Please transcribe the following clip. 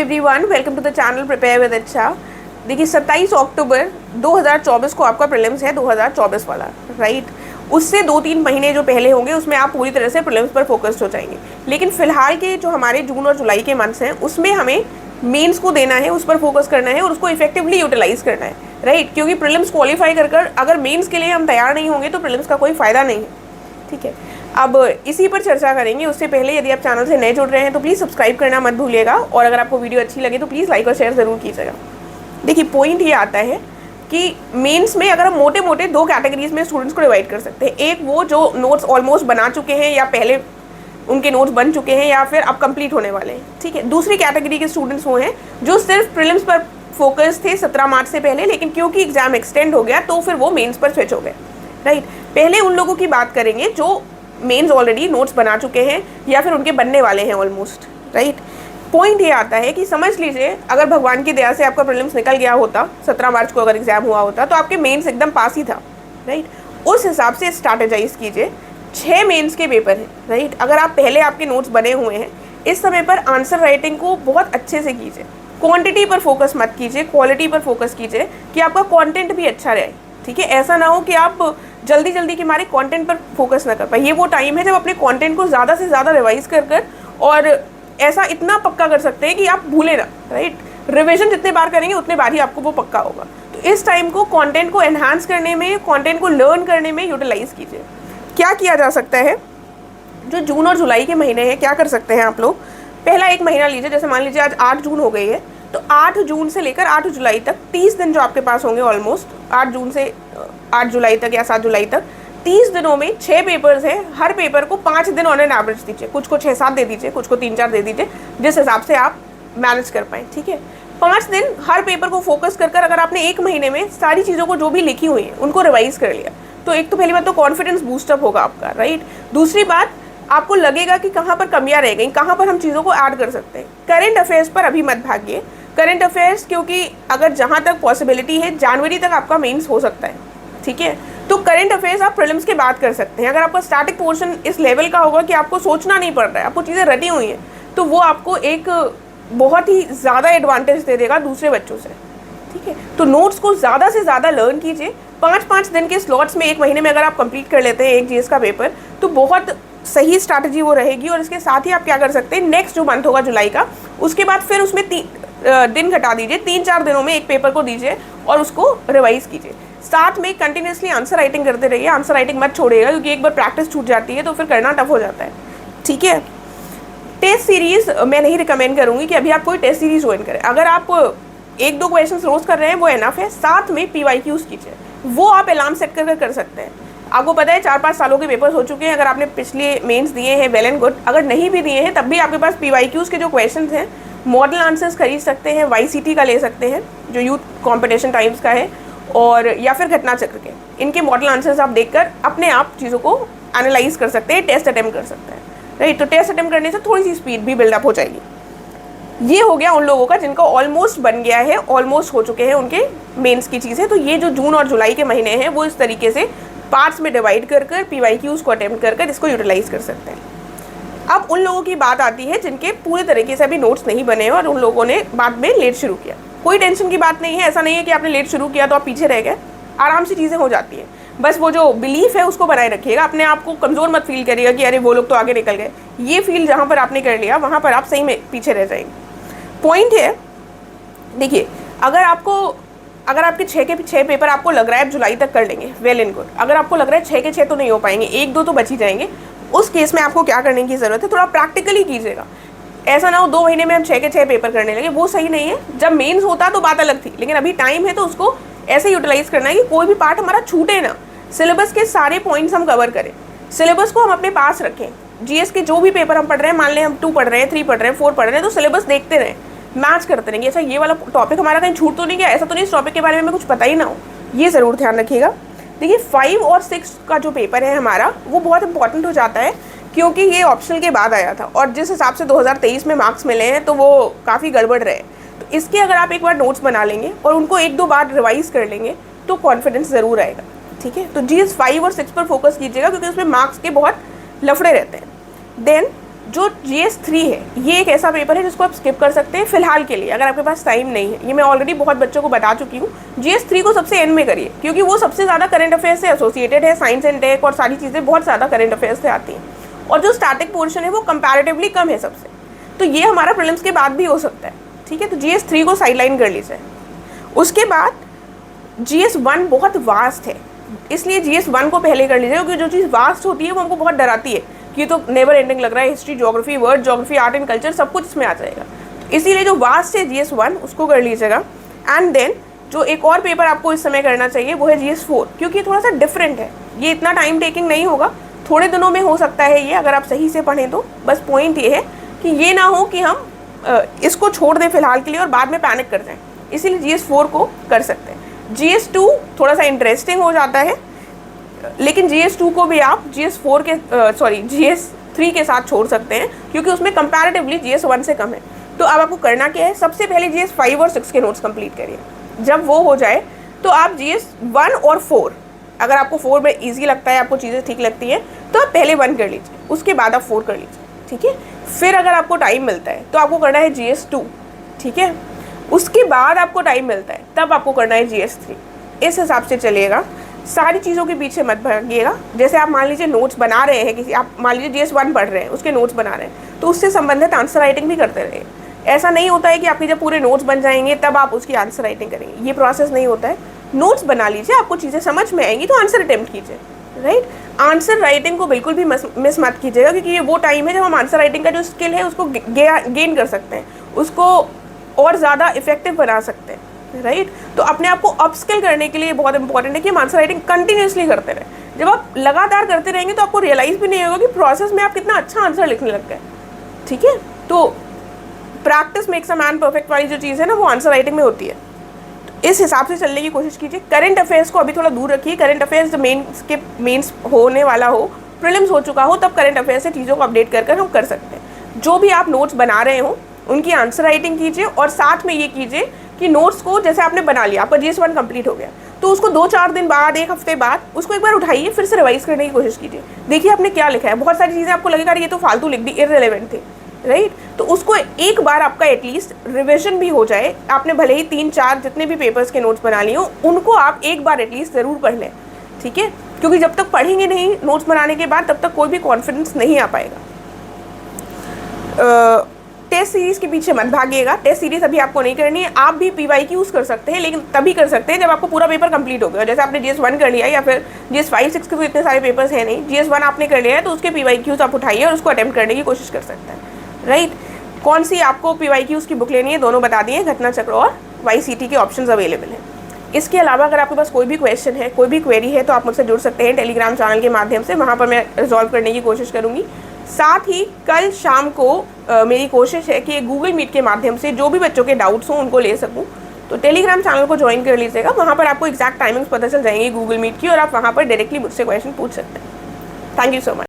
Everyone, welcome to the channel prepare with अच्छा। देखिए 27 अक्टूबर 2024 को आपका प्रीलिम्स है 2024 वाला, राइट। उससे 2-3 महीने जो पहले होंगे उसमें आप पूरी तरह से प्रीलिम्स पर फोकस्ड हो जाएंगे। लेकिन फिलहाल के जो हमारे जून और जुलाई के मंथ्स हैं उसमें हमें मेंस को देना है, उस पर फोकस करना है और उसको इफेक्टिवली यूटिलाइज करना है, राइट। क्योंकि प्रीलिम्स क्वालिफाई कर अगर मेंस के लिए हम तैयार नहीं होंगे तो प्रीलिम्स का कोई फ़ायदा नहीं है, ठीक है। अब इसी पर चर्चा करेंगे। उससे पहले यदि आप चैनल से नए जुड़ रहे हैं तो प्लीज़ सब्सक्राइब करना मत भूलिएगा और अगर आपको वीडियो अच्छी लगे तो प्लीज़ लाइक और शेयर ज़रूर कीजिएगा। देखिए पॉइंट ये आता है कि मेंस में अगर हम मोटे मोटे 2 कैटेगरीज में स्टूडेंट्स को डिवाइड कर सकते हैं। एक वो जो नोट्स ऑलमोस्ट बना चुके हैं या पहले उनके नोट्स बन चुके हैं या फिर अब कंप्लीट होने वाले हैं, ठीक है। दूसरी कैटेगरी के स्टूडेंट्स वो हैं जो सिर्फ प्रीलिम्स पर फोकस थे 17 मार्च से पहले, लेकिन क्योंकि एग्जाम एक्सटेंड हो गया तो फिर वो मेंस पर स्विच हो गए, राइट। पहले उन लोगों की बात करेंगे जो मेंस ऑलरेडी नोट्स बना चुके हैं या फिर उनके बनने वाले हैं ऑलमोस्ट, राइट। पॉइंट ये आता है कि समझ लीजिए अगर भगवान की दया से आपका प्रीलिम्स निकल गया होता, 17 मार्च को अगर एग्जाम हुआ होता तो आपके मेंस एकदम पास ही था, राइट। उस हिसाब से स्ट्रैटेजाइज कीजिए। 6 मेंस के पेपर हैं, राइट। अगर आप पहले आपके नोट्स बने हुए हैं इस समय पर आंसर राइटिंग को बहुत अच्छे से कीजिए। क्वांटिटी पर फोकस मत कीजिए, क्वालिटी पर फोकस कीजिए कि आपका कंटेंट भी अच्छा रहे, ठीक है। ऐसा ना हो कि आप जल्दी जल्दी के हमारे कंटेंट पर फोकस ना कर पाए। ये वो टाइम है जब अपने कंटेंट को ज़्यादा से ज़्यादा रिवाइज कर और ऐसा इतना पक्का कर सकते हैं कि आप भूले ना, राइट। रिवीजन जितने बार करेंगे उतने बार ही आपको वो पक्का होगा। तो इस टाइम को कंटेंट को एनहांस करने में, कंटेंट को लर्न करने में यूटिलाइज कीजिए। क्या किया जा सकता है? जो जून और जुलाई के महीने हैं क्या कर सकते हैं आप लोग? पहला एक महीना लीजिए, जैसे मान लीजिए आज 8 जून हो गई है तो 8 जून से लेकर 8 जुलाई तक 30 दिन जो आपके पास होंगे ऑलमोस्ट, 8 जून से 8 जुलाई तक या 7 जुलाई तक 30 दिनों में 6 पेपर्स हैं। हर पेपर को 5 दिन ऑन एन एवरेज दीजिए, कुछ को 6-7 दे दीजिए, कुछ को 3-4 दे दीजिए, जिस हिसाब से आप मैनेज कर पाएँ, ठीक है। 5 दिन हर पेपर को फोकस कर अगर आपने एक महीने में सारी चीज़ों को जो भी लिखी हुई है उनको रिवाइज कर लिया तो एक तो पहली बात तो कॉन्फिडेंस बूस्टअप होगा आपका, राइट। दूसरी बात आपको लगेगा कि कहाँ पर कमियाँ रह गई, कहाँ पर हम चीज़ों को ऐड कर सकते हैं। करेंट अफेयर्स पर अभी मत भागिए, करेंट अफेयर्स, क्योंकि अगर जहाँ तक पॉसिबिलिटी है जनवरी तक आपका मेंस हो सकता है, ठीक है। तो करेंट अफेयर्स आप प्रीलिम्स के बाद कर सकते हैं। अगर आपका स्टैटिक पोर्शन इस लेवल का होगा कि आपको सोचना नहीं पड़ रहा है, आपको चीज़ें रटी हुई हैं, तो वो आपको एक बहुत ही ज़्यादा एडवांटेज दे देगा दूसरे बच्चों से, ठीक है। तो नोट्स को ज़्यादा से ज़्यादा लर्न कीजिए। 5-5 दिन के स्लॉट्स में एक महीने में अगर आप कंप्लीट कर लेते हैं एक जीएस का पेपर तो बहुत सही स्ट्रैटेजी वो रहेगी। और इसके साथ ही आप क्या कर सकते हैं, नेक्स्ट जो मंथ होगा जुलाई का, उसके बाद फिर उसमें दिन घटा दीजिए, 3-4 दिनों में एक पेपर को दीजिए और उसको रिवाइज कीजिए। साथ में कंटिन्यूसली आंसर राइटिंग करते रहिए, आंसर राइटिंग मत छोड़िएगा क्योंकि एक बार प्रैक्टिस छूट जाती है तो फिर करना टफ हो जाता है, ठीक है। टेस्ट सीरीज मैं नहीं रिकमेंड करूँगी कि अभी आप कोई टेस्ट सीरीज ज्वाइन करें। अगर आप 1-2 क्वेश्चन रोज कर रहे हैं वो एनफ है। साथ में PYQs कीजिए, वो आप अलार्म सेट कर सकते हैं। आपको पता है 4-5 सालों के पेपर्स हो चुके हैं। अगर आपने पिछले मेंस दिए हैं वेल एंड गुड, अगर नहीं भी दिए हैं तब भी आपके पास PYQs के जो क्वेश्चन हैं मॉडल आंसर्स खरीद सकते हैं। YCT का ले सकते हैं जो यूथ कॉम्पिटिशन टाइम्स का है, और या फिर घटना चक्र के, इनके मॉडल आंसर्स आप देखकर अपने आप चीज़ों को एनालाइज कर सकते हैं, टेस्ट अटेम्प्ट कर सकते हैं, राइट। तो टेस्ट अटेम्प्ट करने से थोड़ी सी स्पीड भी बिल्डअप हो जाएगी। ये हो गया उन लोगों का जिनका ऑलमोस्ट बन गया है, ऑलमोस्ट हो चुके हैं उनके मेंस की चीज़ें। तो ये जो जून और जुलाई के महीने हैं वो इस तरीके से पार्ट्स में डिवाइड कर PYQs को अटेम्प्ट कर इसको यूटिलाइज कर सकते हैं। अब उन लोगों की बात आती है जिनके पूरे तरीके से अभी नोट्स नहीं बने हैं और उन लोगों ने बाद में लेट शुरू किया। कोई टेंशन की बात नहीं है, ऐसा नहीं है कि आपने लेट शुरू किया तो आप पीछे रह गए, आराम से चीज़ें हो जाती हैं। बस वो जो बिलीफ है उसको बनाए रखिएगा, अपने आप को कमज़ोर मत फील करिएगा कि अरे वो लोग तो आगे निकल गए। ये फील जहाँ पर आपने कर लिया वहाँ पर आप सही में पीछे रह जाएंगे। पॉइंट है, देखिए अगर आपके 6 के 6 पेपर आपको लग रहा है आप जुलाई तक कर लेंगे, वेल एंड गुड। अगर आपको लग रहा है 6 के 6 तो नहीं हो पाएंगे, 1-2 तो बच ही जाएंगे, उस केस में आपको क्या करने की ज़रूरत है, थोड़ा प्रैक्टिकली कीजिएगा। ऐसा ना हो 2 महीने में हम 6 के 6 पेपर करने लगे, वो सही नहीं है। जब मेंस होता तो बात अलग थी, लेकिन अभी टाइम है तो उसको ऐसे यूटिलाइज करना है कि कोई भी पार्ट हमारा छूटे ना। सिलेबस के सारे पॉइंट्स हम कवर करें, सिलेबस को हम अपने पास रखें। जीएस के जो भी पेपर हम पढ़ रहे हैं, मान लें हम 2 पढ़ रहे हैं, 3 पढ़ रहे हैं, 4 पढ़ रहे हैं, तो सिलेबस देखते रहें, मैच करते रहेंगे। अच्छा ये वाला टॉपिक हमारा कहीं छूट तो नहीं गया, ऐसा तो नहीं इस टॉपिक के बारे में हमें कुछ पता ही ना हो, ये ज़रूर ध्यान रखिएगा। देखिए 5 और 6 का जो पेपर है हमारा वो बहुत इंपॉर्टेंट हो जाता है क्योंकि ये ऑप्शनल के बाद आया था और जिस हिसाब से 2023 में मार्क्स मिले हैं तो वो काफ़ी गड़बड़ रहे। तो इसके अगर आप एक बार नोट्स बना लेंगे और उनको 1-2 बार रिवाइज कर लेंगे तो कॉन्फिडेंस ज़रूर आएगा, ठीक है। तो GS 5 और 6 पर फोकस कीजिएगा क्योंकि उसमें मार्क्स के बहुत लफड़े रहते हैं। देन जो GS3 है ये एक ऐसा पेपर है जिसको आप स्किप कर सकते हैं फिलहाल के लिए, अगर आपके पास टाइम नहीं है। ये मैं ऑलरेडी बहुत बच्चों को बता चुकी हूँ। GS3 को सबसे एंड में करिए, क्योंकि वो सबसे ज़्यादा करंट अफेयर्स से एसोसिएटेड है, साइंस एंड टेक और सारी चीज़ें बहुत ज़्यादा करंट अफेयर्स से आती हैं, और जो स्टैटिक पोर्शन है वो कंपैरेटिवली कम है सबसे, तो ये हमारा प्रीलिम्स के बाद भी हो सकता है। ठीक है, तो GS3 को साइडलाइन कर लीजिए। उसके बाद GS1 बहुत वास्ट है, इसलिए GS1 को पहले कर लीजिए, क्योंकि जो चीज़ वास्ट होती है वो हमको बहुत डराती है कि तो नेवर एंडिंग लग रहा है, history, geography, word geography, art and culture सब कुछ इसमें आ जाएगा। इसीलिए जो वास्ट है GS1 उसको कर लीजिएगा। एंड देन जो एक और पेपर आपको इस समय करना चाहिए वो है GS4, क्योंकि ये थोड़ा सा डिफरेंट है, ये इतना टाइम टेकिंग नहीं होगा, थोड़े दिनों में हो सकता है ये, अगर आप सही से पढ़ें तो। बस पॉइंट ये है कि ये ना हो कि हम इसको छोड़ दें फिलहाल के लिए और बाद में पैनिक कर जाएं, इसीलिए GS4 को कर सकते हैं। GS2 थोड़ा सा इंटरेस्टिंग हो जाता है, लेकिन GS2 को भी आप GS3 के साथ छोड़ सकते हैं, क्योंकि उसमें कंपैरेटिवली GS1 से कम है। तो अब आपको करना क्या है, सबसे पहले GS5 और 6 के नोट्स कंप्लीट करिए। जब वो हो जाए तो आप GS1 और 4, अगर आपको 4 में ईजी लगता है, आपको चीज़ें ठीक लगती हैं, तो आप पहले 1 कर लीजिए, उसके बाद आप 4 कर लीजिए। ठीक है, फिर अगर आपको टाइम मिलता है तो आपको करना है GS2। ठीक है, उसके बाद आपको टाइम मिलता है तब आपको करना है GS3। इस हिसाब से चलिएगा, सारी चीज़ों के पीछे मत भागिएगा। जैसे आप मान लीजिए नोट्स बना रहे हैं किसी, आप मान लीजिए GS1 पढ़ रहे हैं, उसके नोट्स बना रहे हैं, तो उससे संबंधित आंसर राइटिंग भी करते रहिए। ऐसा नहीं होता है कि आपके जब पूरे नोट्स बन जाएंगे तब आप उसकी आंसर राइटिंग करेंगे, ये प्रोसेस नहीं होता है। नोट्स बना लीजिए, आपको चीज़ें समझ में आएंगी तो आंसर अटेम्प्ट कीजिए। राइट, आंसर राइटिंग को बिल्कुल भी मिस मत कीजिएगा, क्योंकि ये वो टाइम है जब हम आंसर राइटिंग का जो स्किल है उसको गेन कर सकते हैं, उसको और ज़्यादा इफेक्टिव बना सकते हैं। राइट, तो अपने आप को अपस्किल करने के लिए बहुत इंपॉर्टेंट है कि हम आंसर राइटिंग कंटिन्यूसली करते रहें। जब आप लगातार करते रहेंगे तो आपको रियलाइज़ भी नहीं होगा कि प्रोसेस में आप कितना अच्छा आंसर लिखने लग गए। ठीक है, तो practice makes a man perfect वाली जो चीज़ है ना, वो आंसर राइटिंग में होती है। तो इस हिसाब से चलने की कोशिश कीजिए। करंट अफेयर्स को अभी थोड़ा दूर रखिए। करंट अफेयर्स जब मेंस होने वाला हो, प्रीलिम्स हो चुका हो, तब करंट अफेयर्स से चीज़ों को अपडेट कर हम कर सकते हैं। जो भी आप नोट्स बना रहे हो उनकी आंसर राइटिंग कीजिए, और साथ में ये कीजिए कि नोट्स को जैसे आपने बना लिया, आपका GS1 कंप्लीट हो गया, तो उसको 2-4 दिन बाद, 1 हफ्ते बाद उसको एक बार उठाइए, फिर से रिवाइज करने की कोशिश कीजिए। देखिए आपने क्या लिखा है, बहुत सारी चीज़ें आपको लगेगा ये तो फालतू लिख दी, इररिलेवेंट थी। राइट, तो उसको एक बार आपका एटलीस्ट रिविजन भी हो जाए। आपने भले ही 3-4 जितने भी पेपर्स के नोट्स बना लिए हो, उनको आप एक बार एटलीस्ट ज़रूर पढ़ लें। ठीक है, क्योंकि जब तक पढ़ेंगे नहीं नोट्स बनाने के बाद, तब तक कोई भी कॉन्फिडेंस नहीं आ पाएगा। टेस्ट सीरीज़ के पीछे मत भागिएगा। टेस्ट सीरीज़ अभी आपको नहीं करनी है, आप भी PYQ यूज़ कर सकते हैं, लेकिन तभी कर सकते हैं जब आपको पूरा पेपर कंप्लीट हो गया। जैसे आपने GS1 कर लिया, या फिर GS5, 6 के तो इतने सारे पेपर्स हैं नहीं, GS1 आपने कर लिया है, तो उसके PYQs आप उठाइए और उसको अटेम्प्ट करने की कोशिश कर सकते हैं। राइट, कौन सी आपको PYQs की बुक लेनी है, दोनों बता दिए, घटना चक्र और YCT के ऑप्शंस अवेलेबल हैं। इसके अलावा अगर आपके पास कोई भी क्वेश्चन है, कोई भी क्वेरी है, तो आप मुझसे जुड़ सकते हैं टेलीग्राम चैनल के माध्यम से, वहाँ पर मैं रिजॉल्व करने की कोशिश करूँगी। साथ ही कल शाम को मेरी कोशिश है कि गूगल मीट के माध्यम से जो भी बच्चों के डाउट्स हों उनको ले सकूं, तो टेलीग्राम चैनल को ज्वाइन कर लीजिएगा। वहाँ पर आपको एग्जैक्ट टाइमिंग्स पता चल जाएंगी गूगल मीट की, और आप वहाँ पर डायरेक्टली मुझसे क्वेश्चन पूछ सकते हैं। Thank you so much.